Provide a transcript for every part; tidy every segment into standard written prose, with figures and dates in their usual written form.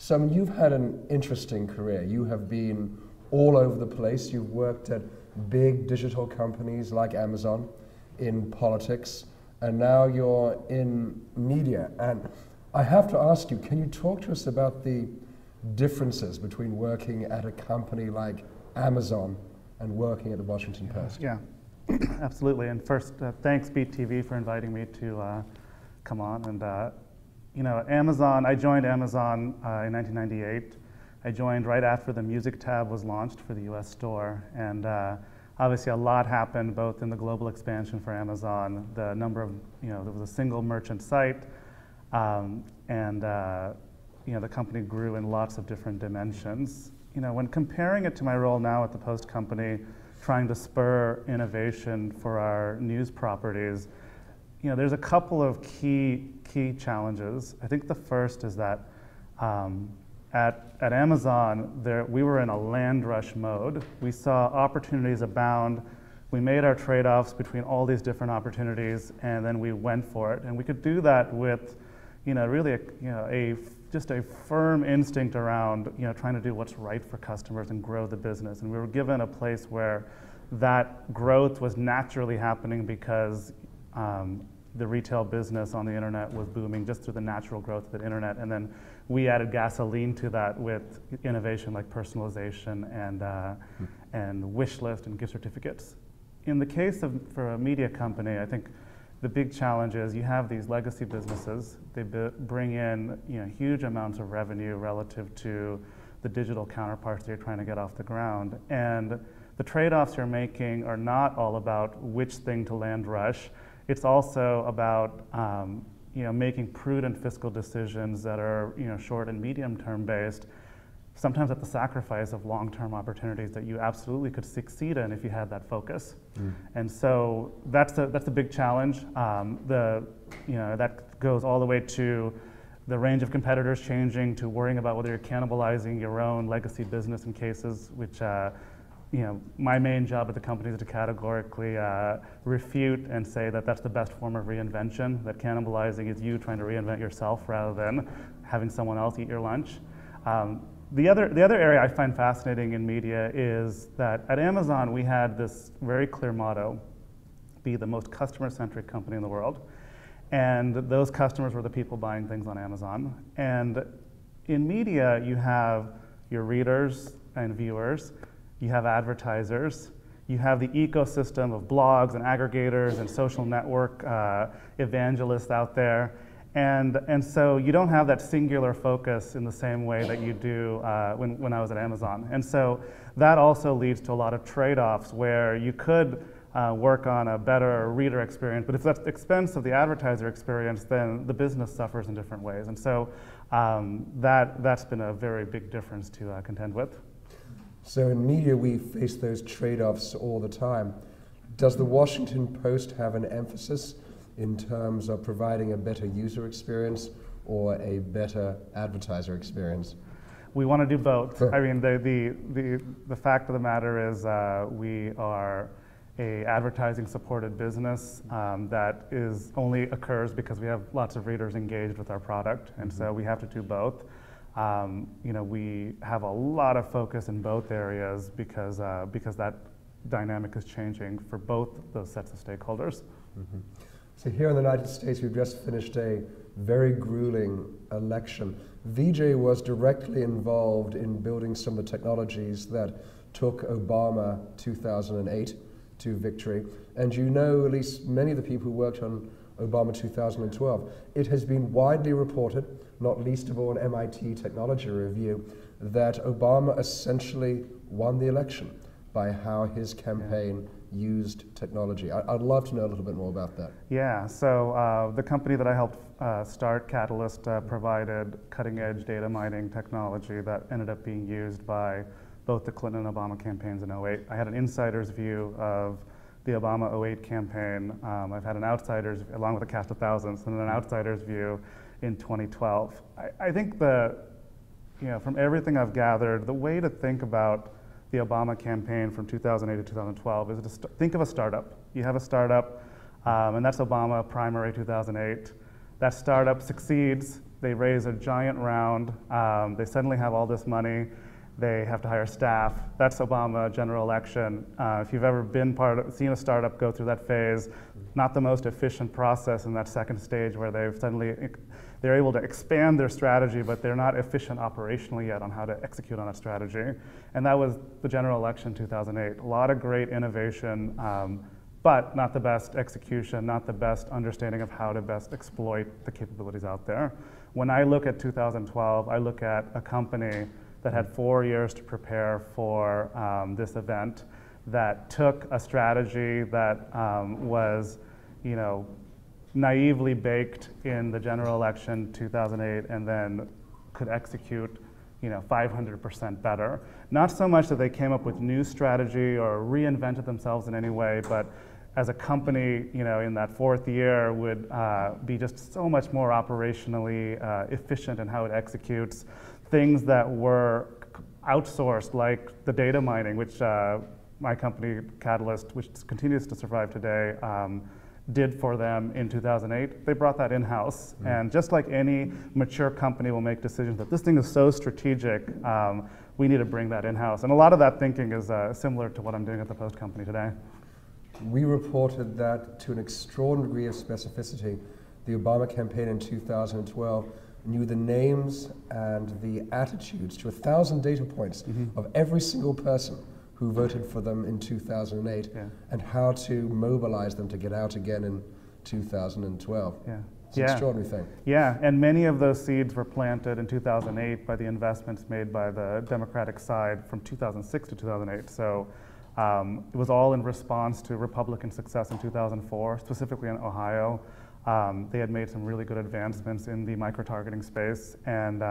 So I mean, you've had an interesting career. You have been all over the place. You've worked at big digital companies like Amazon, in politics, and now you're in media. And I have to ask you, can you talk to us about the differences between working at a company like Amazon and working at the Washington Post? Yeah, absolutely. And first, thanks BTV for inviting me to come on. And you know, Amazon, I joined Amazon in 1998. I joined right after the Music tab was launched for the US store. And obviously a lot happened both in the global expansion for Amazon, the number of, you know, there was a single merchant site, and you know, the company grew in lots of different dimensions. You know, when comparing it to my role now at the Post company, trying to spur innovation for our news properties, you know, there's a couple of key challenges. I think the first is that at Amazon, we were in a land rush mode. We saw opportunities abound. We made our trade-offs between all these different opportunities, and then we went for it. And we could do that with, you know, really just a firm instinct around, you know, trying to do what's right for customers and grow the business. And we were given a place where that growth was naturally happening because the retail business on the internet was booming just through the natural growth of the internet. And then we added gasoline to that with innovation like personalization and wish list and gift certificates. In the case for a media company, I think the big challenge is you have these legacy businesses. They bring in, you know, huge amounts of revenue relative to the digital counterparts that you're trying to get off the ground. And the trade-offs you're making are not all about which thing to land rush. It's also about you know, making prudent fiscal decisions that are, you know, short and medium term based, sometimes at the sacrifice of long-term opportunities that you absolutely could succeed in if you had that focus. And so that's a big challenge. You know, that goes all the way to the range of competitors changing, to worrying about whether you're cannibalizing your own legacy business in cases which you know, my main job at the company is to categorically refute and say that that's the best form of reinvention, that cannibalizing is you trying to reinvent yourself rather than having someone else eat your lunch. The other area I find fascinating in media is that at Amazon we had this very clear motto, be the most customer-centric company in the world. And those customers were the people buying things on Amazon. And in media you have your readers and viewers, you have advertisers, you have the ecosystem of blogs and aggregators and social network evangelists out there. And so you don't have that singular focus in the same way that you do when I was at Amazon. And so that also leads to a lot of trade-offs where you could work on a better reader experience, but if that's at the expense of the advertiser experience, then the business suffers in different ways. And so that's been a very big difference to contend with. So in media, we face those trade-offs all the time. Does the Washington Post have an emphasis in terms of providing a better user experience or a better advertiser experience? We want to do both. I mean, the fact of the matter is we are a advertising supported business that only occurs because we have lots of readers engaged with our product, and so we have to do both. You know, we have a lot of focus in both areas because that dynamic is changing for both those sets of stakeholders. So here in the United States, we've just finished a very grueling election. Vijay was directly involved in building some of the technologies that took Obama 2008 to victory. And you know, at least many of the people who worked on Obama 2012, it has been widely reported, not least of all an MIT Technology Review, that Obama essentially won the election by how his campaign used technology. I'd love to know a little bit more about that. Yeah, so the company that I helped start, Catalyst, provided cutting-edge data mining technology that ended up being used by both the Clinton and Obama campaigns in 2008. I had an insider's view of the Obama 2008 campaign. I've had an outsider's, along with a cast of thousands, and an outsider's view in 2012. I think from everything I've gathered, the way to think about the Obama campaign from 2008 to 2012 is to think of a startup. You have a startup, and that's Obama primary 2008. That startup succeeds, They raise a giant round. They suddenly have all this money. They have to hire staff. That's Obama general election. If you've ever been seen a startup go through that phase, not the most efficient process in that second stage where they're able to expand their strategy, but they're not efficient operationally yet on how to execute on that strategy. And that was the general election 2008. A lot of great innovation, but not the best execution, not the best understanding of how to best exploit the capabilities out there. When I look at 2012, I look at a company that had 4 years to prepare for this event, that took a strategy that was, naively baked in the general election 2008, and then could execute, 500% better. Not so much that they came up with new strategy or reinvented themselves in any way, but as a company, in that 4th year would be just so much more operationally efficient in how it executes. Things that were outsourced, like the data mining, which my company, Catalyst, which continues to survive today, did for them in 2008. They brought that in-house. And just like any mature company will make decisions that this thing is so strategic, we need to bring that in-house. And a lot of that thinking is similar to what I'm doing at the Post company today. We reported that to an extraordinary degree of specificity, the Obama campaign in 2012 knew the names and the attitudes to 1,000 data points of every single person who voted for them in 2008, and how to mobilize them to get out again in 2012. It's an extraordinary thing. Yeah, and many of those seeds were planted in 2008 by the investments made by the Democratic side from 2006 to 2008. So it was all in response to Republican success in 2004, specifically in Ohio. They had made some really good advancements in the micro-targeting space, and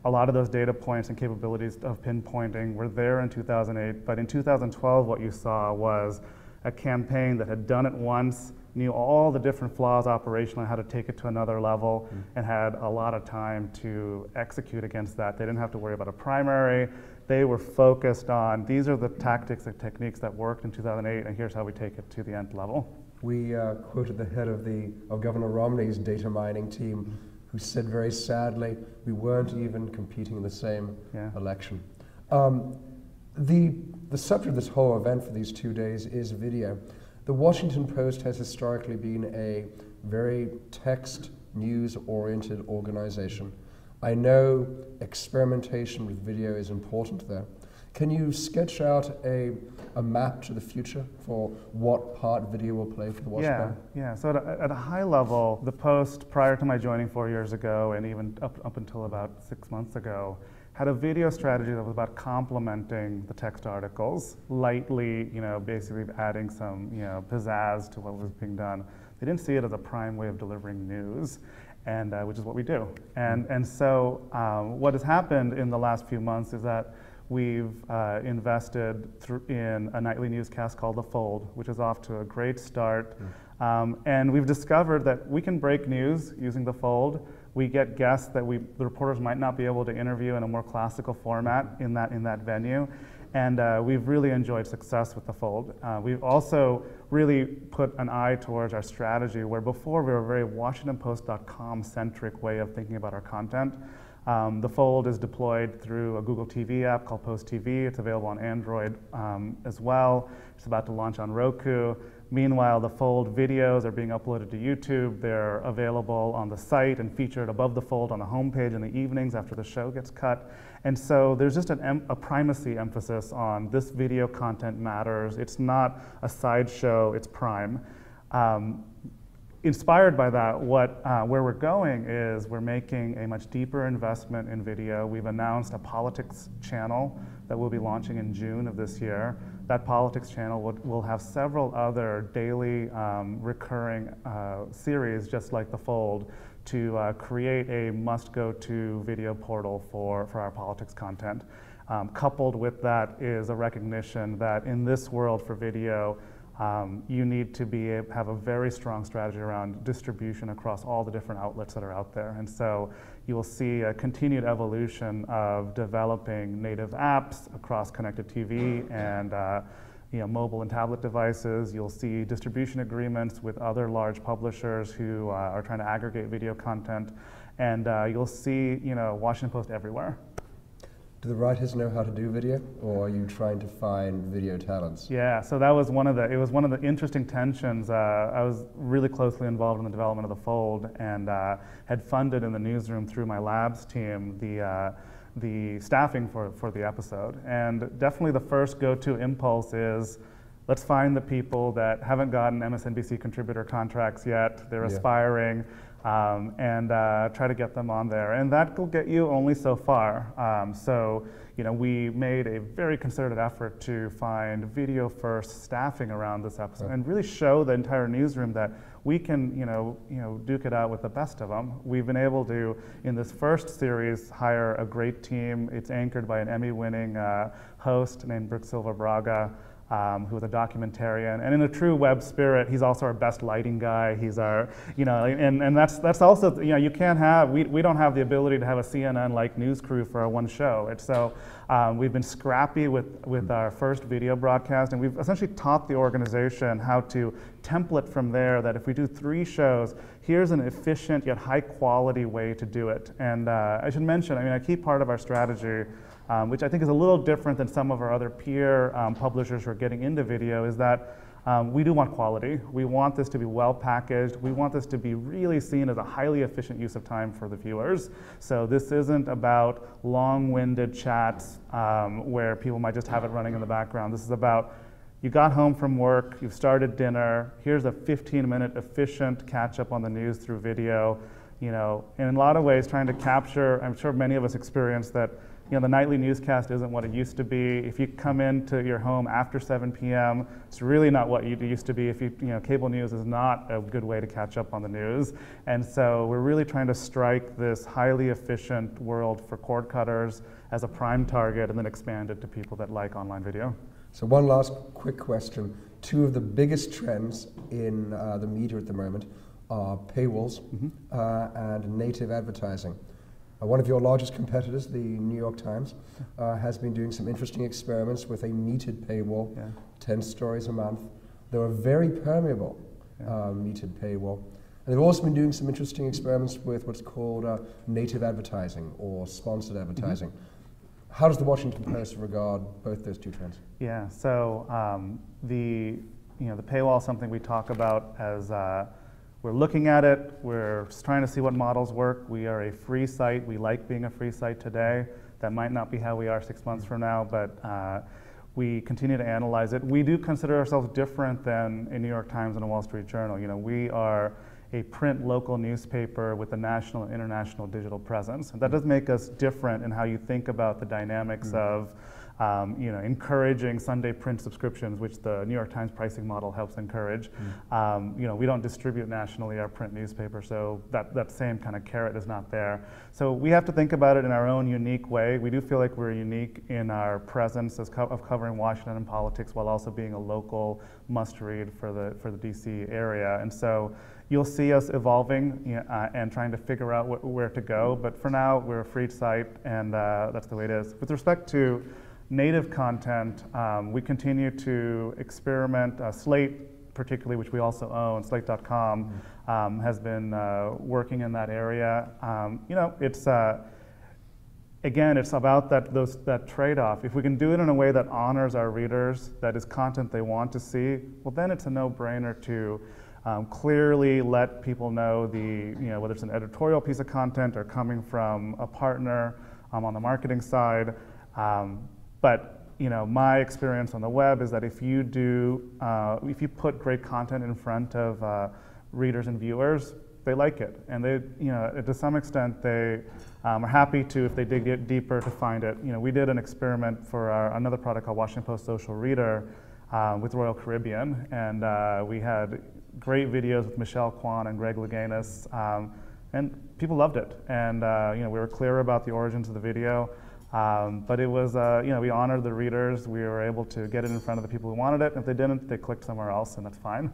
a lot of those data points and capabilities of pinpointing were there in 2008, but in 2012 what you saw was a campaign that had done it once, knew all the different flaws operationally, how to take it to another level, and had a lot of time to execute against that. They didn't have to worry about a primary. They were focused on, these are the tactics and techniques that worked in 2008, and here's how we take it to the nth level. We quoted the head of Governor Romney's data mining team, who said very sadly, we weren't even competing in the same election. The subject of this whole event for these 2 days is video. The Washington Post has historically been a very text news-oriented organization. I know experimentation with video is important there. Can you sketch out a map to the future for what part video will play for the Washington Post? Yeah. So at a high level, the Post, prior to my joining 4 years ago, and even up until about 6 months ago, had a video strategy that was about complementing the text articles, lightly, basically adding some, pizzazz to what was being done. They didn't see it as a prime way of delivering news, and which is what we do. And so what has happened in the last few months is that we've invested in a nightly newscast called The Fold, which is off to a great start. And we've discovered that we can break news using The Fold. We get guests that the reporters might not be able to interview in a more classical format in that venue. And we've really enjoyed success with The Fold. We've also really put an eye towards our strategy, where before we were a very WashingtonPost.com centric way of thinking about our content. The Fold is deployed through a Google TV app called Post TV. It's available on Android as well. It's about to launch on Roku. Meanwhile, the Fold videos are being uploaded to YouTube. They're available on the site and featured above the Fold on the homepage in the evenings after the show gets cut. And so there's just a primacy emphasis on this video content matters. It's not a sideshow, it's prime. Inspired by that, where we're going is we're making a much deeper investment in video. We've announced a politics channel that we'll be launching in June of this year. That politics channel will have several other daily recurring series, just like The Fold, to create a must-go-to video portal for our politics content. Coupled with that is a recognition that in this world for video, you need to have a very strong strategy around distribution across all the different outlets that are out there. And so you will see a continued evolution of developing native apps across connected TV and mobile and tablet devices. You'll see distribution agreements with other large publishers who are trying to aggregate video content. and you'll see, Washington Post everywhere. Do the writers know how to do video, or are you trying to find video talents? Yeah, so that was one of the interesting tensions. I was really closely involved in the development of The Fold, and had funded in the newsroom through my labs team the staffing for the episode. And definitely the first go-to impulse is, let's find the people that haven't gotten MSNBC contributor contracts yet, they're aspiring, and try to get them on there. And that will get you only so far. So, we made a very concerted effort to find video-first staffing around this episode and really show the entire newsroom that we can, duke it out with the best of them. We've been able to, in this first series, hire a great team. It's anchored by an Emmy-winning host named Brooke Silva Braga, who is a documentarian, and in a true web spirit, he's also our best lighting guy. He's our, and that's also, you can't have, we don't have the ability to have a CNN-like news crew for our one show. It's so, we've been scrappy with our first video broadcast, and we've essentially taught the organization how to template from there, that if we do 3 shows, here's an efficient yet high quality way to do it. And I should mention, a key part of our strategy, which I think is a little different than some of our other peer publishers who are getting into video, is that we do want quality. We want this to be well packaged. We want this to be really seen as a highly efficient use of time for the viewers. So this isn't about long-winded chats where people might just have it running in the background. This is about, you got home from work, you've started dinner, here's a 15-minute efficient catch-up on the news through video. In a lot of ways trying to capture, I'm sure many of us experienced that, the nightly newscast isn't what it used to be. If you come into your home after 7 p.m., it's really not what it used to be. If cable news is not a good way to catch up on the news. And so we're really trying to strike this highly efficient world for cord cutters as a prime target, and then expand it to people that like online video. So one last quick question. 2 of the biggest trends in the media at the moment are paywalls and native advertising. One of your largest competitors, the New York Times, has been doing some interesting experiments with a metered paywall, 10 stories a month. They're a very permeable metered paywall. And they've also been doing some interesting experiments with what's called native advertising or sponsored advertising. How does the Washington Post regard both those 2 trends? Yeah, so the paywall is something we talk about as we're looking at it, we're just trying to see what models work. We are a free site. We like being a free site today. That might not be how we are 6 months from now, but we continue to analyze it. We do consider ourselves different than a New York Times and a Wall Street Journal. We are a print local newspaper with a national and international digital presence. And that does make us different in how you think about the dynamics of encouraging Sunday print subscriptions, which the New York Times pricing model helps encourage. We don't distribute nationally our print newspaper, so that same kind of carrot is not there. So we have to think about it in our own unique way. We do feel like we're unique in our presence of covering Washington and politics while also being a local must-read for the DC area. And so you'll see us evolving and trying to figure out where to go. But for now, we're a free site, and that's the way it is. With respect to native content, we continue to experiment. Slate, particularly, which we also own, slate.com, has been working in that area. It's again, it's about that trade-off. If we can do it in a way that honors our readers, that is content they want to see, well, then it's a no-brainer to clearly let people know whether it's an editorial piece of content or coming from a partner on the marketing side. But my experience on the web is that if you put great content in front of readers and viewers, they like it, and they, to some extent, they are happy to, if they dig it deeper, to find it. We did an experiment for another product called Washington Post Social Reader with Royal Caribbean, and we had great videos with Michelle Kwan and Greg Louganis, and people loved it. And we were clear about the origins of the video. But it was, we honored the readers. We were able to get it in front of the people who wanted it. If they didn't, they clicked somewhere else, and that's fine.